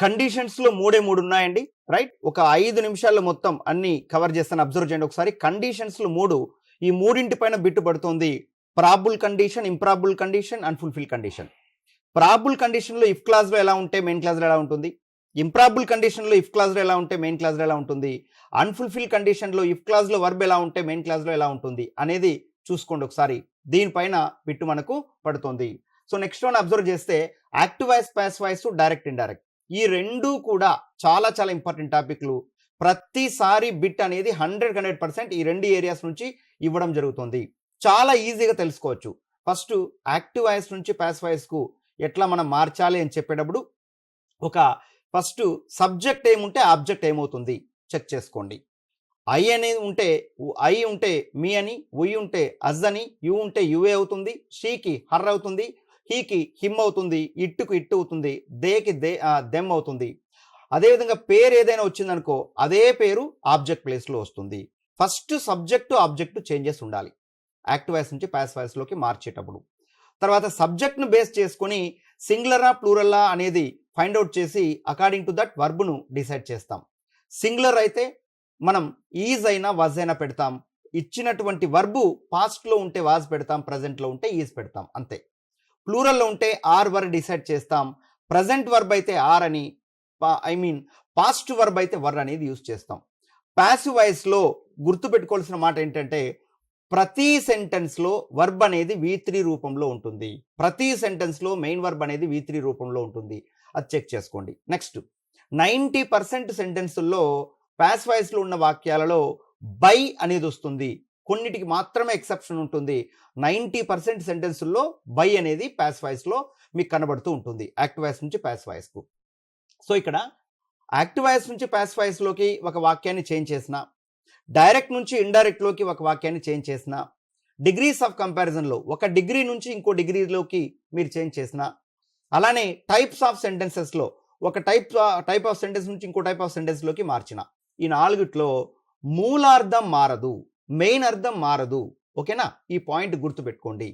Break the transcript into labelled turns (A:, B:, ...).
A: కండిషన్స్లో మూడు ఉన్నాయండి, రైట్. ఒక 5 నిమిషాల్లో మొత్తం అన్ని కవర్ చేస్తాను, అబ్జర్వ్ చేయండి ఒకసారి. కండిషన్స్లో ఈ మూడింటి పైన బిట్టు పడుతుంది. Probable condition, improbable condition, unfulfil condition. Probable కండిషన్లో ఇఫ్ క్లాజ్లో ఎలా ఉంటే మెయిన్ క్లాజ్లో ఎలా ఉంటుంది, ఇంప్రాబుల్ కండిషన్లో ఇఫ్ క్లాజ్లో ఎలా ఉంటే మెయిన్ క్లాజ్లో ఎలా ఉంటుంది, అన్ఫుల్ఫిల్ కండిషన్లో ఇఫ్ క్లాజ్లో వర్బ్ ఎలా ఉంటే మెయిన్ క్లాజ్లో ఎలా ఉంటుంది అనేది చూసుకోండి ఒకసారి. దీనిపైన బిట్టు మనకు పడుతుంది. సో నెక్స్ట్ వన్ అబ్జర్వ్ చేస్తే active voice, passive voice, direct indirect. ఈ రెండు కూడా చాలా చాలా ఇంపార్టెంట్ టాపిక్లు. ప్రతిసారి బిట్ అనేది 100% ఈ రెండు ఏరియాస్ నుంచి ఇవ్వడం జరుగుతుంది. చాలా ఈజీగా తెలుసుకోవచ్చు. ఫస్ట్ యాక్టివ్ వాయిస్ నుంచి పాసివ్ వాయిస్కు ఎట్లా మనం మార్చాలి అని చెప్పేటప్పుడు ఒక ఫస్ట్ సబ్జెక్ట్ ఏముంటే ఆబ్జెక్ట్ ఏమవుతుంది చెక్ చేసుకోండి. ఐ అనేది ఉంటే ఐ ఉంటే మీ అని, ఉయ్ ఉంటే అజ్ అని, యు ఉంటే యువే అవుతుంది, షీకి హర్ అవుతుంది, హీకి హిమ్ అవుతుంది, ఇట్టుకు ఇట్టు అవుతుంది, దేకి దెమ్ అవుతుంది. అదేవిధంగా పేరు ఏదైనా వచ్చిందనుకో అదే పేరు ఆబ్జెక్ట్ ప్లేస్లో వస్తుంది. ఫస్ట్ సబ్జెక్టు ఆబ్జెక్టు చేంజెస్ ఉండాలి యాక్టివ్ వాయిస్ నుంచి పాసివ్ వాయిస్లోకి మార్చేటప్పుడు. తర్వాత సబ్జెక్ట్ను బేస్ చేసుకొని సింగులరా ప్లూరల్లా అనేది ఫైండ్ అవుట్ చేసి అకార్డింగ్ టు దట్ వర్బ్ను డిసైడ్ చేస్తాం. సింగులర్ అయితే మనం ఈజ్ అయినా వాజ్ అయినా పెడతాం. ఇచ్చినటువంటి వర్బు పాస్ట్లో ఉంటే వాజ్ పెడతాం, ప్రజెంట్లో ఉంటే ఈజ్ పెడతాం, అంతే. ప్లూరల్లో ఉంటే ఆర్ వర్ డిసైడ్ చేస్తాం. ప్రజెంట్ వర్బ్ అయితే ఆర్ అని, పాస్ట్ వర్బ్ అయితే వర్ అనేది యూజ్ చేస్తాం. పాసివ్ వాయిస్లో గుర్తుపెట్టుకోవాల్సిన మాట ఏంటంటే ప్రతి సెంటెన్స్లో వర్బ్ అనేది V3 రూపంలో ఉంటుంది. ప్రతి సెంటెన్స్లో మెయిన్ వర్బ్ అనేది V3 రూపంలో ఉంటుంది. అది చెక్ చేసుకోండి. నెక్స్ట్ 90% సెంటెన్సుల్లో పాసివ్ వాయిస్లో ఉన్న వాక్యాలలో బై అనేది వస్తుంది. కొన్నిటికి మాత్రమే ఎక్సెప్షన్ ఉంటుంది. 90% సెంటెన్సుల్లో బై అనేది పాసివ్ వాయిస్లో మీకు కనబడుతూ ఉంటుంది యాక్టివ్ వాయిస్ నుంచి పాసివ్ వాయిస్కు. సో ఇక్కడ యాక్టివ్ వాయిస్ నుంచి పాసివ్ వాయిస్లోకి ఒక వాక్యాన్ని చేంజ్ చేసిన, డైరెక్ట్ నుంచి ఇండైరెక్ట్లోకి ఒక వాక్యాన్ని చేంజ్ చేసిన, డిగ్రీస్ ఆఫ్ కంపారిజన్లో ఒక డిగ్రీ నుంచి ఇంకో డిగ్రీలోకి మీరు చేంజ్ చేసిన, అలానే టైప్స్ ఆఫ్ సెంటెన్సెస్లో ఒక టైప్ ఆఫ్ సెంటెన్స్ నుంచి ఇంకో టైప్ ఆఫ్ సెంటెన్స్లోకి మార్చిన, ఈ నాలుగిట్లో మూలార్థం మారదు, మెయిన్ అర్థం మారదు. ఓకేనా? ఈ పాయింట్ గుర్తుపెట్టుకోండి.